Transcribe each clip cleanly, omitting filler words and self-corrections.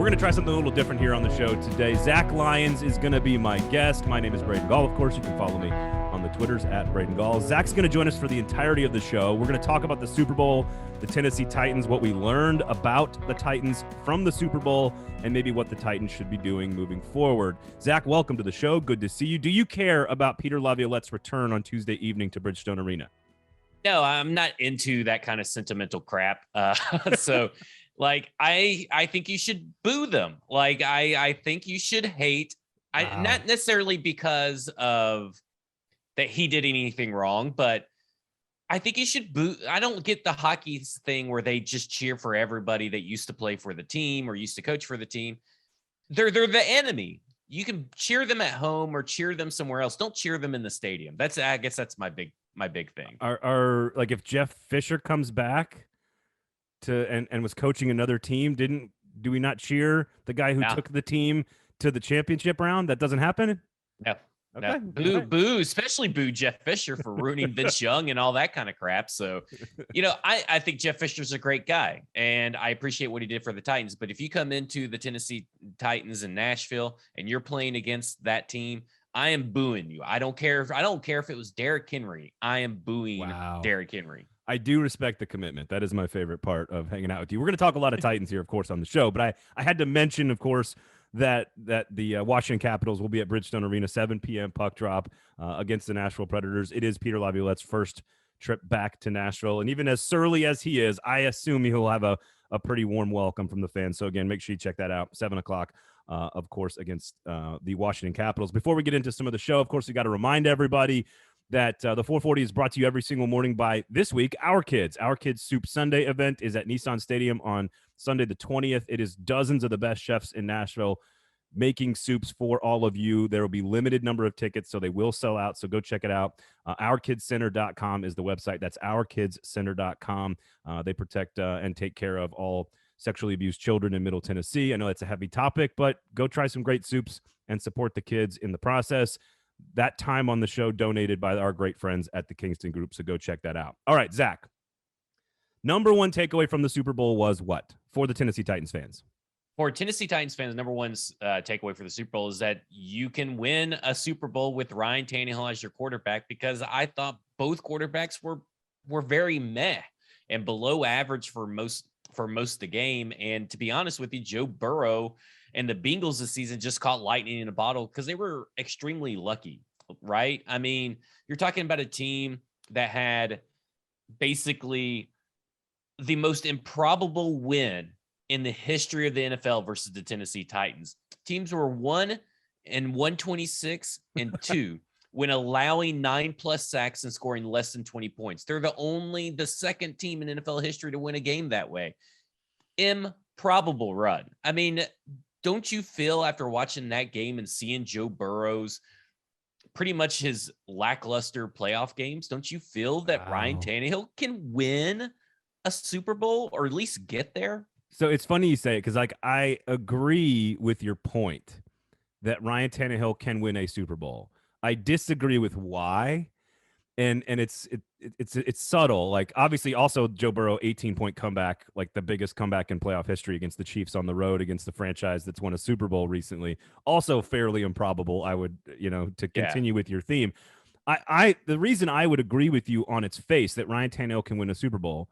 We're going to try something a little different here on the show today. Zach Lyons is going to be my guest. My name is Braden Gall. Of course, you can follow me on the Twitters at Braden Gall. Zach's going to join us for the entirety of the show. We're going to talk about the Super Bowl, the Tennessee Titans, what we learned about the Titans from the Super Bowl, and maybe what the Titans should be doing moving forward. Zach, welcome to the show. Good to see you. Do you care about Peter Laviolette's return on Tuesday evening to Bridgestone Arena? No, I'm not into that kind of sentimental crap. So like, I think you should boo them. Like, I think you should hate. Wow. Not necessarily because of that he did anything wrong, but I think you should boo. I don't get the hockey thing where they just cheer for everybody that used to play for the team or used to coach for the team. They're the enemy. You can cheer them at home or cheer them somewhere else. Don't cheer them in the stadium. I guess that's my big thing. Are like, if Jeff Fisher comes back and was coaching another team, do we not cheer the guy who took the team to the championship round? That doesn't happen? No. Okay. No. Boo, especially boo Jeff Fisher for ruining Vince Young and all that kind of crap. So, I think Jeff Fisher's a great guy and I appreciate what he did for the Titans. But if you come into the Tennessee Titans in Nashville and you're playing against that team, I am booing you. I don't care if it was Derrick Henry. I am booing Derrick Henry. I do respect the commitment. That is my favorite part of hanging out with you. We're going to talk a lot of Titans here, of course, on the show, but I had to mention, of course, that the Washington Capitals will be at Bridgestone Arena, 7 p.m. puck drop against the Nashville Predators. It is Peter Laviolette's first trip back to Nashville, and even as surly as he is, I assume he'll have a pretty warm welcome from the fans. So again, make sure you check that out, 7 o'clock, of course, against the Washington Capitals. Before we get into some of the show, of course, we got to remind everybody that the 440 is brought to you every single morning by this week, Our Kids. Our Kids Soup Sunday event is at Nissan Stadium on Sunday the 20th. It is dozens of the best chefs in Nashville making soups for all of you. There will be limited number of tickets, so they will sell out. So go check it out. OurKidsCenter.com is the website. That's OurKidsCenter.com. They protect and take care of all sexually abused children in Middle Tennessee. I know that's a heavy topic, but go try some great soups and support the kids in the process. That time on the show donated by our great friends at the Kingston Group, so go check that out. All right, Zach. Number one takeaway from the Super Bowl was what for the Tennessee Titans fans? For Tennessee Titans fans, number one takeaway for the Super Bowl is that you can win a Super Bowl with Ryan Tannehill as your quarterback, because I thought both quarterbacks were very meh and below average for most of the game. And to be honest with you, Joe Burrow and the Bengals this season just caught lightning in a bottle because they were extremely lucky, right? I mean, you're talking about a team that had basically the most improbable win in the history of the NFL versus the Tennessee Titans. Teams were 1-126-2 when allowing 9+ sacks and scoring less than 20 points. They're the second team in NFL history to win a game that way. Improbable run. I mean, don't you feel after watching that game and seeing Joe Burrow's pretty much his lackluster playoff games, don't you feel that Ryan Tannehill can win a Super Bowl or at least get there? So it's funny you say it, because I agree with your point that Ryan Tannehill can win a Super Bowl. I disagree with why, and it's subtle. Like, obviously, also Joe Burrow 18-point comeback, like the biggest comeback in playoff history against the Chiefs on the road against the franchise that's won a Super Bowl recently. Also fairly improbable, I would, to continue with your theme. The reason I would agree with you on its face that Ryan Tannehill can win a Super Bowl,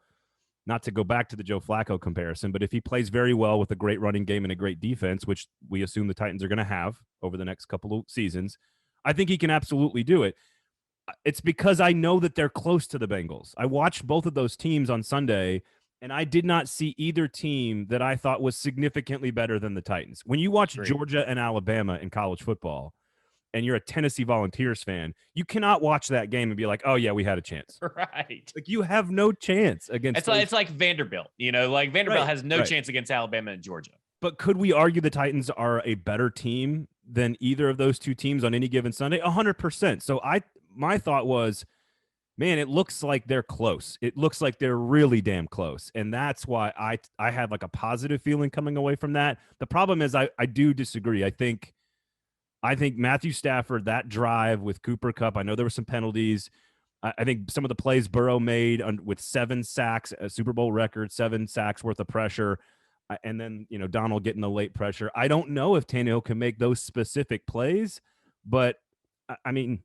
not to go back to the Joe Flacco comparison, but if he plays very well with a great running game and a great defense, which we assume the Titans are going to have over the next couple of seasons, I think he can absolutely do it. It's because I know that they're close to the Bengals. I watched both of those teams on Sunday, and I did not see either team that I thought was significantly better than the Titans. When you watch Georgia and Alabama in college football, and you're a Tennessee Volunteers fan, you cannot watch that game and be like, oh, yeah, we had a chance. Right. Like, you have no chance against It's like Vanderbilt. Vanderbilt has no chance against Alabama and Georgia. But could we argue the Titans are a better team than either of those two teams on any given Sunday? 100%. So my thought was, man, it looks like they're close. It looks like they're really damn close. And that's why I had like a positive feeling coming away from that. The problem is I do disagree. I think Matthew Stafford, that drive with Cooper Kupp, I know there were some penalties. I think some of the plays Burrow made with 7 sacks, a Super Bowl record, 7 sacks worth of pressure. And then, Donald getting the late pressure. I don't know if Tannehill can make those specific plays, but I mean,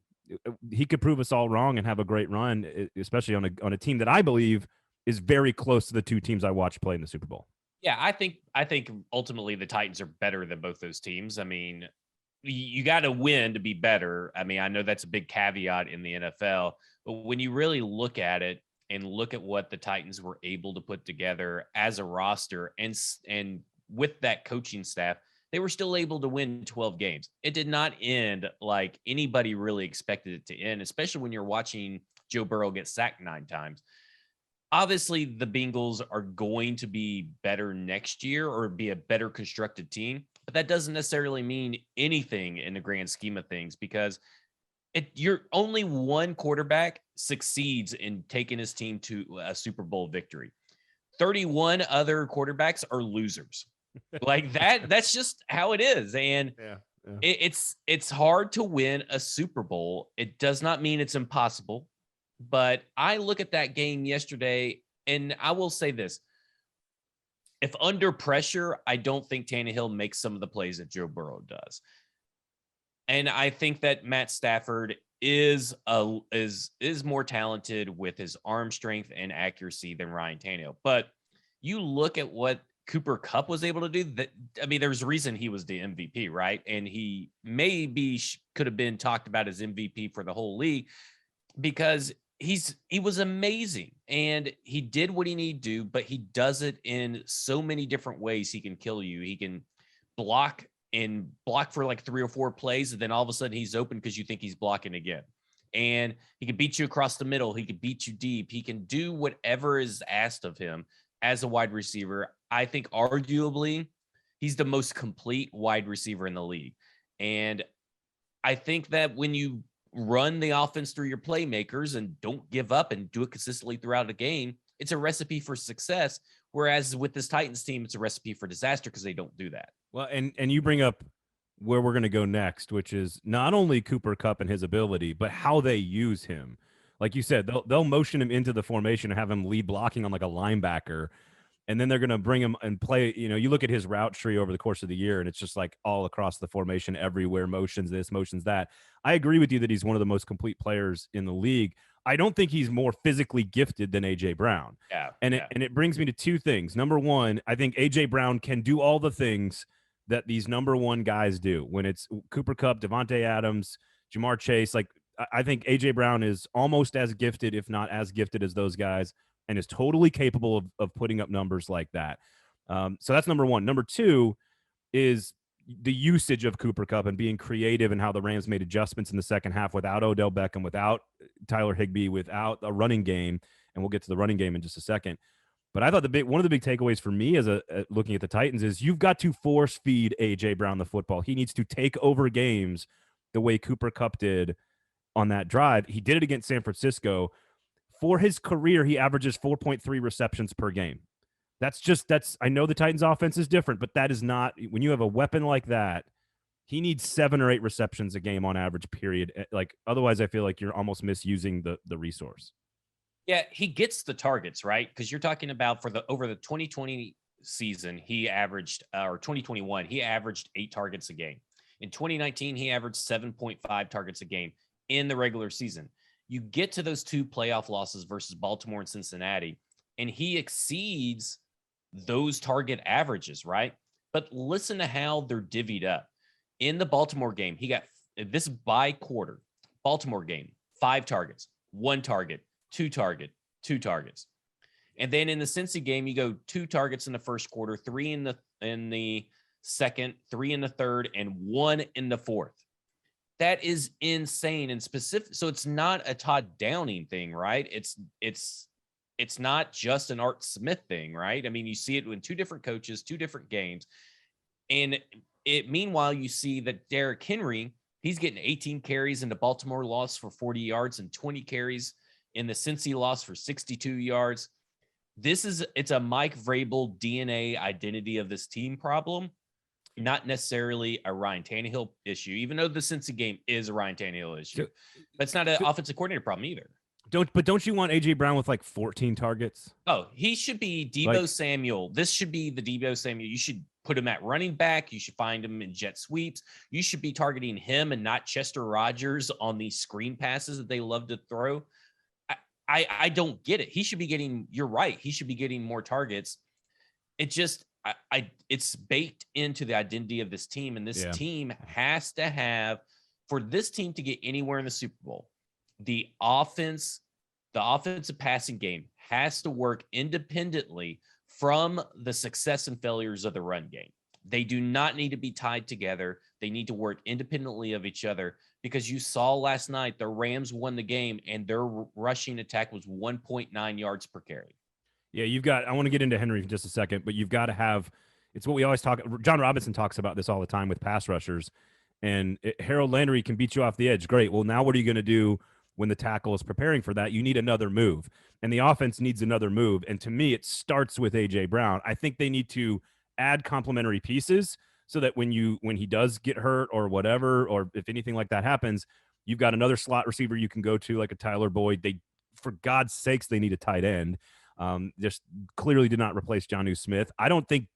he could prove us all wrong and have a great run, especially on a team that I believe is very close to the two teams I watched play in the Super Bowl. Yeah, I think ultimately the Titans are better than both those teams. I mean, you got to win to be better. I mean, I know that's a big caveat in the NFL, but when you really look at it and look at what the Titans were able to put together as a roster and with that coaching staff, they were still able to win 12 games. It did not end like anybody really expected it to end, especially when you're watching Joe Burrow get sacked 9 times. Obviously, the Bengals are going to be better next year or be a better constructed team, but that doesn't necessarily mean anything in the grand scheme of things because you're only one quarterback succeeds in taking his team to a Super Bowl victory. 31 other quarterbacks are losers. Like that's just how it is. And Yeah. it's hard to win a Super Bowl. It does not mean it's impossible. But I look at that game yesterday, and I will say this. If under pressure, I don't think Tannehill makes some of the plays that Joe Burrow does. And I think that Matt Stafford is more talented with his arm strength and accuracy than Ryan Tannehill. But you look at what Cooper Kupp was able to do. There's a reason he was the MVP, right? And he maybe could have been talked about as MVP for the whole league because he was amazing and he did what he needed to do, but he does it in so many different ways. He can kill you. He can block for like 3 or 4 plays. And then all of a sudden he's open because you think he's blocking again. And he can beat you across the middle. He can beat you deep. He can do whatever is asked of him as a wide receiver. I think arguably he's the most complete wide receiver in the league. And I think that when you run the offense through your playmakers and don't give up and do it consistently throughout the game, it's a recipe for success. Whereas with this Titans team, it's a recipe for disaster because they don't do that. Well, and you bring up where we're going to go next, which is not only Cooper Kupp and his ability, but how they use him. Like you said, they'll motion him into the formation and have him lead blocking on like a linebacker. And then they're going to bring him and play. You look at his route tree over the course of the year, and it's just like all across the formation, everywhere, motions this, motions that. I agree with you that he's one of the most complete players in the league. I don't think he's more physically gifted than A.J. Brown. Yeah. And it brings me to 2 things. Number one, I think A.J. Brown can do all the things that these number one guys do. When it's Cooper Kupp, Devontae Adams, Jamar Chase, like I think A.J. Brown is almost as gifted, if not as gifted as those guys, and is totally capable of putting up numbers like that. So that's number one. Number 2 is the usage of Cooper Kupp and being creative and how the Rams made adjustments in the second half without Odell Beckham, without Tyler Higbee, without a running game. And we'll get to the running game in just a second. But I thought one of the big takeaways for me as looking at the Titans is you've got to force feed A.J. Brown the football. He needs to take over games the way Cooper Kupp did on that drive. He did it against San Francisco. For his career, he averages 4.3 receptions per game. I know the Titans offense is different, but that is not, when you have a weapon like that, he needs 7 or 8 receptions a game on average, period. Like, otherwise I feel like you're almost misusing the resource. Yeah, he gets the targets, right? Because you're talking about over the 2020 season, he averaged, or 2021, he averaged 8 targets a game. In 2019, he averaged 7.5 targets a game in the regular season. You get to those 2 playoff losses versus Baltimore and Cincinnati, and he exceeds those target averages, right? But listen to how they're divvied up. In the Baltimore game, he got this by quarter. Baltimore game, 5 targets, 1 target, 2 target, 2 targets. And then in the Cincy game, you go 2 targets in the first quarter, 3 in the second, 3 in the third, and 1 in the fourth. That is insane and specific. So it's not a Todd Downing thing, right? It's not just an Art Smith thing, right? I mean, you see it in 2 different coaches, 2 different games. And meanwhile, you see that Derrick Henry, he's getting 18 carries in the Baltimore loss for 40 yards and 20 carries in the Cincy loss for 62 yards. It's a Mike Vrabel DNA identity of this team problem, not necessarily a Ryan Tannehill issue, even though the Cincy game is a Ryan Tannehill issue. But it's not an offensive coordinator problem either. Don't you want AJ Brown with like 14 targets? Oh, he should be Debo Like, Samuel. This should be the Debo Samuel. You should put him at running back. You should find him in jet sweeps. You should be targeting him and not Chester Rogers on these screen passes that they love to throw. I don't get it. He should be getting, you're right. He should be getting more targets. It just, it's baked into the identity of this team. And this team has to have, for this team to get anywhere in the Super Bowl, the offensive passing game has to work independently from the success and failures of the run game. They do not need to be tied together. They need to work independently of each other, because you saw last night the Rams won the game and their rushing attack was 1.9 yards per carry. Yeah, I want to get into Henry in just a second, but you've got to have, it's what we always talk, John Robinson talks about this all the time with pass rushers, and Harold Landry can beat you off the edge. Great. Well, now what are you going to do when the tackle is preparing for that? You need another move, and the offense needs another move. And to me, it starts with A.J. Brown. I think they need to add complementary pieces so that when he does get hurt or whatever, or if anything like that happens, you've got another slot receiver you can go to, like a Tyler Boyd. For God's sakes, they need a tight end. Just clearly did not replace Jonnu Smith. I don't think.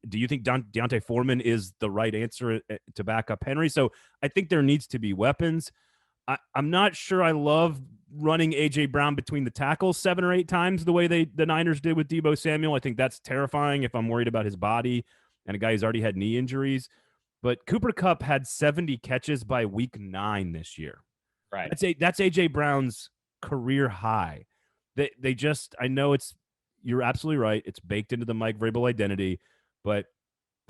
Do you think Deontay Foreman is the right answer to back up Henry? So I think there needs to be weapons. I'm not sure I love running A.J. Brown between the tackles 7 or 8 times the way the Niners did with Debo Samuel. I think that's terrifying if I'm worried about his body and a guy who's already had knee injuries. But Cooper Kupp had 70 catches by week 9 this year. Right. That's A.J. Brown's career high. They just, I know you're absolutely right. It's baked into the Mike Vrabel identity. But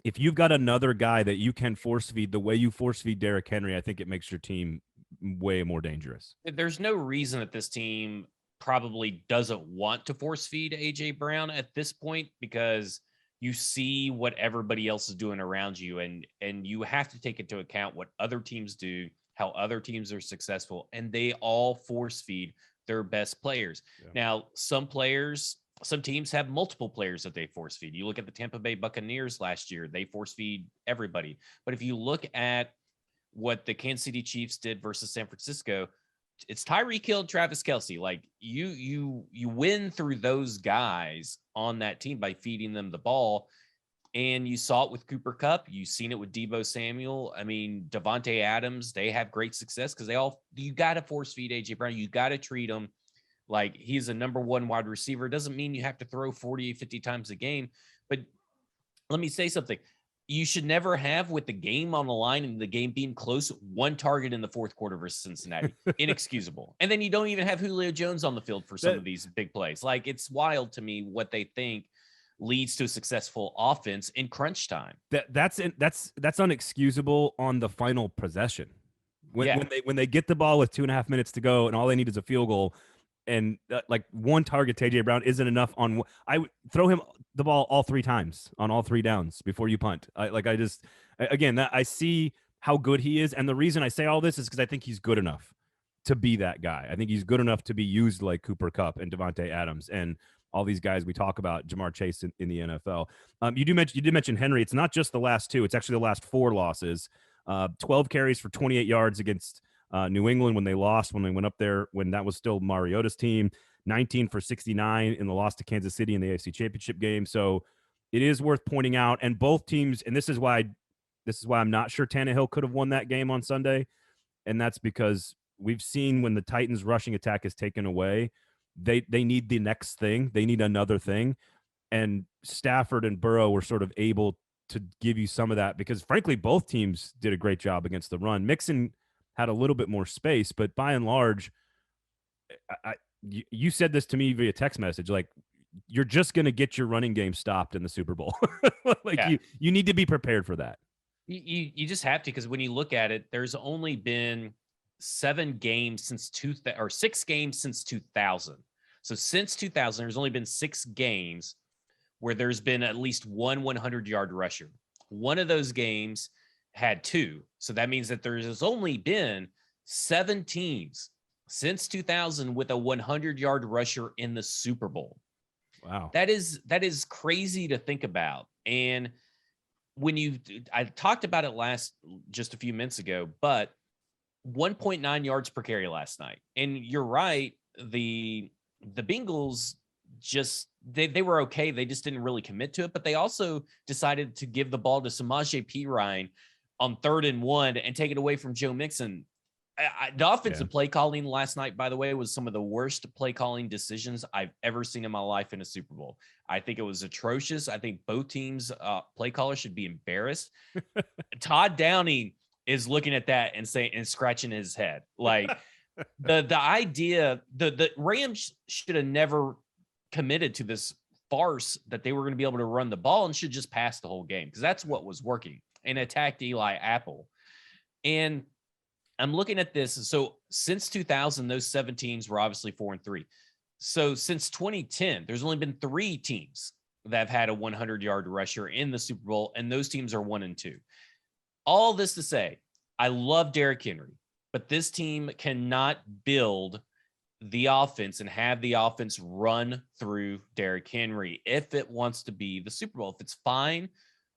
if you've got another guy that you can force feed the way you force feed Derrick Henry, I think it makes your team way more dangerous. There's no reason that this team probably doesn't want to force feed AJ Brown at this point, because you see what everybody else is doing around you, and you have to take into account what other teams do, how other teams are successful, and they all force feed their best players. Yeah. Now, some teams have multiple players that they force feed. You look at the Tampa Bay Buccaneers last year, they force feed everybody. But if you look at what the Kansas City Chiefs did versus San Francisco, it's Tyreek Hill, Travis Kelce. Like you win through those guys on that team by feeding them the ball. And you saw it with Cooper Kupp. You've seen it with Debo Samuel. I mean, Devontae Adams, they have great success because you got to force feed AJ Brown. You got to treat him like he's a number 1 wide receiver. It doesn't mean you have to throw 40, 50 times a game. But let me say something. You should never have, with the game on the line and the game being close, 1 target in the fourth quarter versus Cincinnati. Inexcusable. And then you don't even have Julio Jones on the field for some of these big plays. Like, it's wild to me what they think leads to a successful offense in crunch time. That's unexcusable on the final possession. When they get the ball with 2.5 minutes to go and all they need is a field goal, and like 1 target to AJ Brown isn't enough. I would throw him the ball all 3 times on all 3 downs before you punt. I see how good he is, and the reason I say all this is because I think he's good enough to be that guy. I think he's good enough to be used like Cooper Kupp and Devontae Adams and all these guys we talk about, Jamar Chase in the NFL. You did mention Henry. It's not just the last 2; it's actually the last 4 losses. 12 carries for 28 yards against New England when they went up there when that was still Mariota's team. 19 for 69 in the loss to Kansas City in the AFC Championship game. So it is worth pointing out. And both teams, and this is why I'm not sure Tannehill could have won that game on Sunday. And that's because we've seen when the Titans rushing attack is taken away, they need the next thing. They need another thing. And Stafford and Burrow were sort of able to give you some of that because, frankly, both teams did a great job against the run. Mixon had a little bit more space, but by and large, you said this to me via text message, like, you're just going to get your running game stopped in the Super Bowl. You need to be prepared for that. You just have to, because when you look at it, there's only been 6 games since 2000. So since 2000, there's only been 6 games where there's been at least one 100-yard rusher. One of those games had 2. So that means that there's only been 7 teams since 2000 with a 100-yard rusher in the Super Bowl. Wow. That is crazy to think about. And I talked about it just a few minutes ago, but 1.9 yards per carry last night. And you're right. the Bengals just they were okay. They just didn't really commit to it, but they also decided to give the ball to Samaje Perine on 3rd and 1 and take it away from Joe Mixon. The offensive play calling last night, by the way, was some of the worst play calling decisions I've ever seen in my life in a Super Bowl. I think it was atrocious. I think both teams' play callers should be embarrassed. Todd Downing is looking at that and scratching his head. Like the idea, the Rams should have never committed to this farce that they were going to be able to run the ball and should just pass the whole game, because that's what was working, and attacked Eli Apple. And I'm looking at this. So since 2000, those 7 teams were obviously 4-3. So since 2010, there's only been 3 teams that have had a 100-yard rusher in the Super Bowl, and those teams are 1-2. All this to say, I love Derrick Henry, but this team cannot build the offense and have the offense run through Derrick Henry if it wants to be the Super Bowl. If it's fine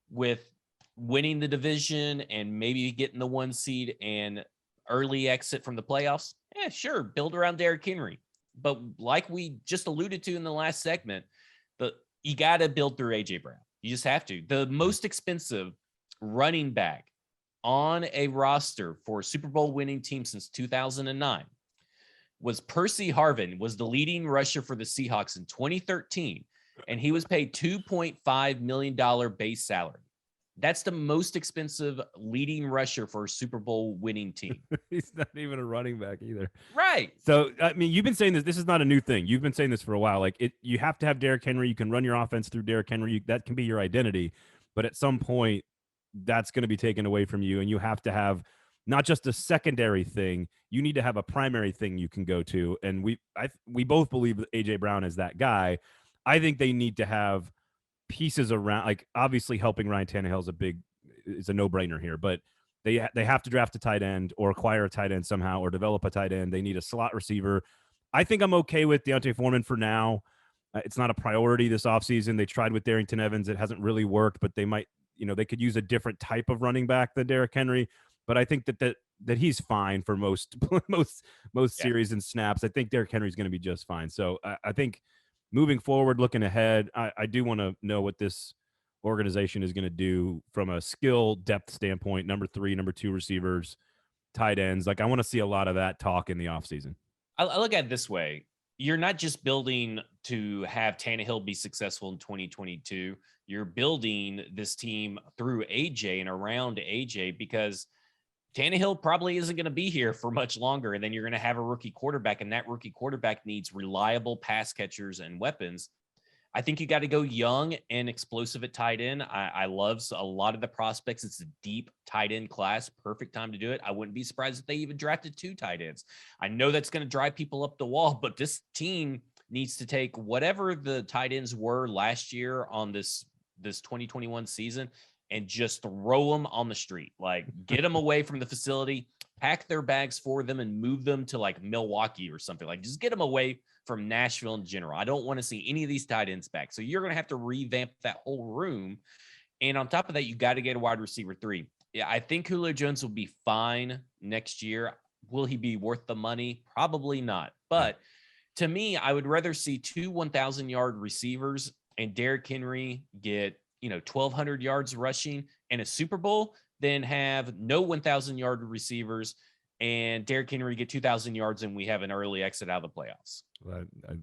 with winning the division and maybe getting the 1 seed and early exit from the playoffs, yeah, sure, build around Derrick Henry. But like we just alluded to in the last segment, you got to build through AJ Brown. You just have to. The most expensive running back on a roster for a Super Bowl winning team since 2009 was Percy Harvin, was the leading rusher for the Seahawks in 2013, and he was paid $2.5 million base salary. That's the most expensive leading rusher for a Super Bowl winning team. He's not even a running back either. Right. So, I mean, you've been saying this. This is not a new thing. You've been saying this for a while. Like, you have to have Derrick Henry. You can run your offense through Derrick Henry. That can be your identity. But at some point, that's going to be taken away from you, and you have to have not just a secondary thing. You need to have a primary thing you can go to. And we both believe that AJ Brown is that guy. I think they need to have pieces around, like, obviously helping Ryan Tannehill is a no-brainer here, but they have to draft a tight end or acquire a tight end somehow or develop a tight end. They need a slot receiver. I think I'm okay with Deontay Foreman for now. It's not a priority this offseason. They tried with Darrington Evans. It hasn't really worked, but they might, they could use a different type of running back than Derrick Henry. But I think that he's fine for most series and snaps. I think Derrick Henry's going to be just fine. So I think moving forward, looking ahead, I do want to know what this organization is going to do from a skill depth standpoint. Number 3, number 2 receivers, tight ends. Like, I want to see a lot of that talk in the offseason. I look at it this way. You're not just building to have Tannehill be successful in 2022. You're building this team through AJ and around AJ, because Tannehill probably isn't going to be here for much longer. And then you're going to have a rookie quarterback, and that rookie quarterback needs reliable pass catchers and weapons. I think you got to go young and explosive at tight end. I love a lot of the prospects. It's a deep tight end class. Perfect time to do it. I wouldn't be surprised if they even drafted 2 tight ends. I know that's going to drive people up the wall, but this team needs to take whatever the tight ends were last year on this 2021 season and just throw them on the street. Like, get them away from the facility, pack their bags for them, and move them to like Milwaukee or something. Like, just get them away from Nashville in general. I don't want to see any of these tight ends back. So you're going to have to revamp that whole room. And on top of that, you got to get a wide receiver 3. Yeah, I think Julio Jones will be fine next year. Will he be worth the money? Probably not. But to me, I would rather see 2 1,000-yard receivers and Derrick Henry get 1,200 yards rushing and a Super Bowl than have no 1,000-yard receivers and Derrick Henry get 2,000 yards and we have an early exit out of the playoffs.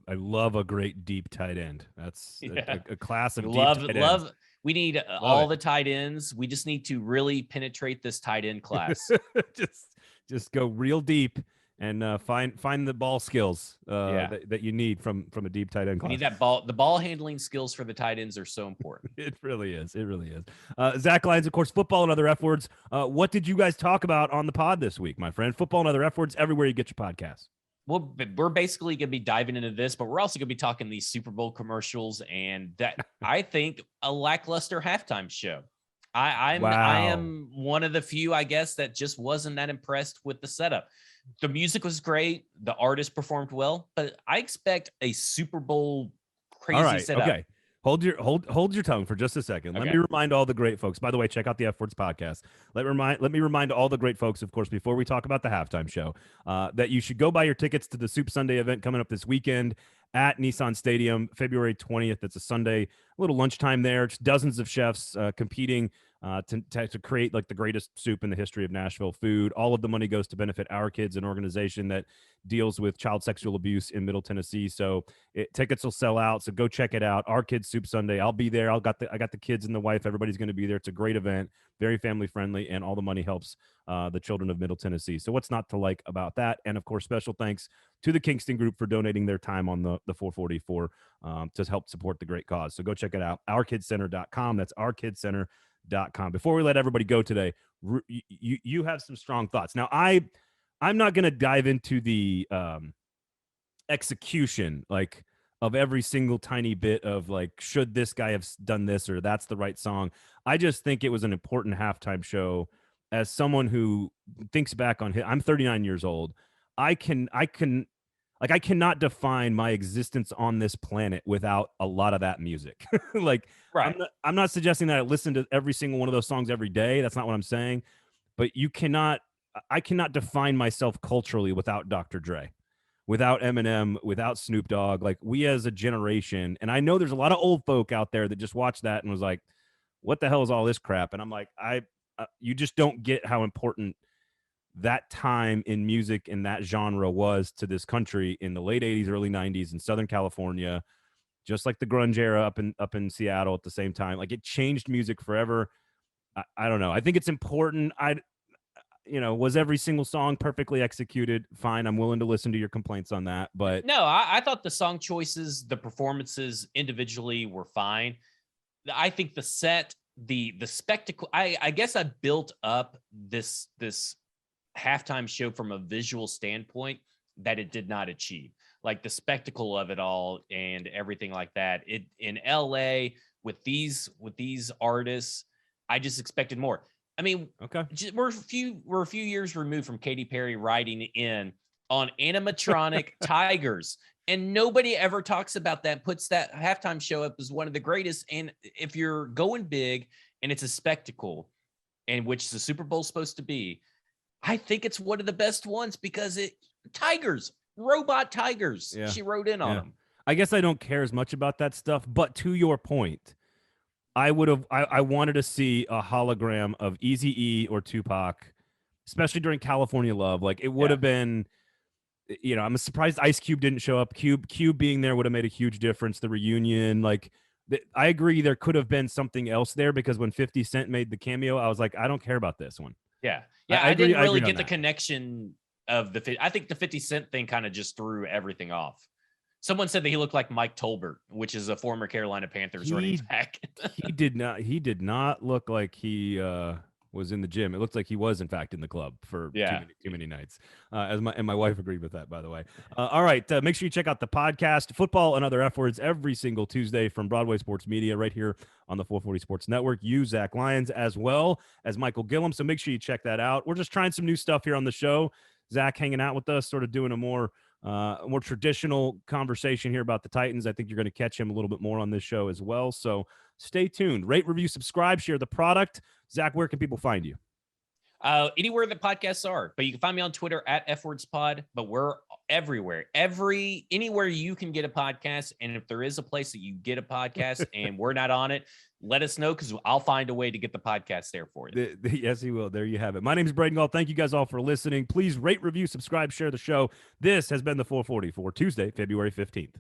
I love a great deep tight end. That's a class of deep tight ends. We need all the tight ends. We just need to really penetrate this tight end class. just go real deep and find the ball skills that you need from a deep tight end class. You need that ball. The ball handling skills for the tight ends are so important. It really is. It really is. Zach Lyons, of course, football and other F words. What did you guys talk about on the pod this week, my friend? Football and other F words everywhere you get your podcasts. Well, we're basically going to be diving into this, but we're also going to be talking these Super Bowl commercials and that I think a lackluster halftime show. I am one of the few, I guess, that just wasn't that impressed with the setup. The music was great. The artist performed well, but I expect a Super Bowl crazy setup. Okay. Hold your tongue for just a second. Let Okay. me remind all the great folks. By the way, check out the F Words podcast. Let me remind all the great folks, of course, before we talk about the halftime show, that you should go buy your tickets to the Soup Sunday event coming up this weekend at Nissan Stadium, February 20th. It's a Sunday, a little lunchtime there. It's dozens of chefs competing to create like the greatest soup in the history of Nashville food. All of the money goes to benefit Our Kids, an organization that deals with child sexual abuse in Middle Tennessee. So tickets will sell out. So go check it out. Our Kids Soup Sunday. I'll be there. I got the kids and the wife. Everybody's going to be there. It's a great event, very family friendly, and all the money helps the children of Middle Tennessee. So what's not to like about that? And of course, special thanks to the Kingston Group for donating their time on the 444 to help support the great cause. So go check it out. OurKidsCenter.com. That's OurKidsCenter.com. Before we let everybody go today, you have some strong thoughts. Now, I'm not going to dive into the execution like of every single tiny bit of like, should this guy have done this or that's the right song. I just think it was an important halftime show. As someone who thinks back on I'm 39 years old. I cannot define my existence on this planet without a lot of that music. Like, Right. I'm not suggesting that I listen to every single one of those songs every day. That's not what I'm saying. But I cannot define myself culturally without Dr. Dre, without Eminem, without Snoop Dogg. Like, we as a generation, and I know there's a lot of old folk out there that just watched that and was like, what the hell is all this crap? And I'm like, you just don't get how important that time in music and that genre was to this country in the late 80s, early 90s in Southern California, just like the grunge era up in Seattle at the same time. Like, it changed music forever. I don't know. I think it's important. Was every single song perfectly executed? Fine. I'm willing to listen to your complaints on that. But No, I thought the song choices, the performances individually were fine. I think the set, the spectacle, I guess I built up this halftime show from a visual standpoint that it did not achieve, like the spectacle of it all and everything like that. It in LA with these artists, I just expected more. I mean, okay, we're a few years removed from Katy Perry riding in on animatronic tigers, and nobody ever talks about that, puts that halftime show up as one of the greatest. And if you're going big and it's a spectacle, and which the Super Bowl is supposed to be, I think it's one of the best ones because robot tigers. Yeah. She rode in on them. I guess I don't care as much about that stuff, but to your point, I wanted to see a hologram of Eazy-E or Tupac, especially during California Love. Like, it would have been, I'm surprised Ice Cube didn't show up. Cube being there would have made a huge difference. The reunion, like, I agree there could have been something else there, because when 50 Cent made the cameo, I was like, I don't care about this one. Yeah. I didn't really agree get the connection of I think the 50 Cent thing kind of just threw everything off. Someone said that he looked like Mike Tolbert, which is a former Carolina Panthers running back. He did not look like he was in the gym. It looked like he was, in fact, in the club for too many nights. And my wife agreed with that, by the way. All right. Make sure you check out the podcast, Football and Other F Words, every single Tuesday from Broadway Sports Media right here on the 440 Sports Network. You, Zach Lyons, as well as Michael Gillum. So make sure you check that out. We're just trying some new stuff here on the show. Zach hanging out with us, sort of doing a more traditional conversation here about the Titans. I think you're going to catch him a little bit more on this show as well. So stay tuned. Rate, review, subscribe, share the product. Zach, where can people find you? Anywhere that podcasts are, but you can find me on Twitter at FWordsPod, but we're everywhere. Anywhere you can get a podcast. And if there is a place that you get a podcast and we're not on it, let us know, because I'll find a way to get the podcast there for you. Yes, he will. There you have it. My name is Braden Gall. Thank you guys all for listening. Please rate, review, subscribe, share the show. This has been the 440 for Tuesday, February 15th.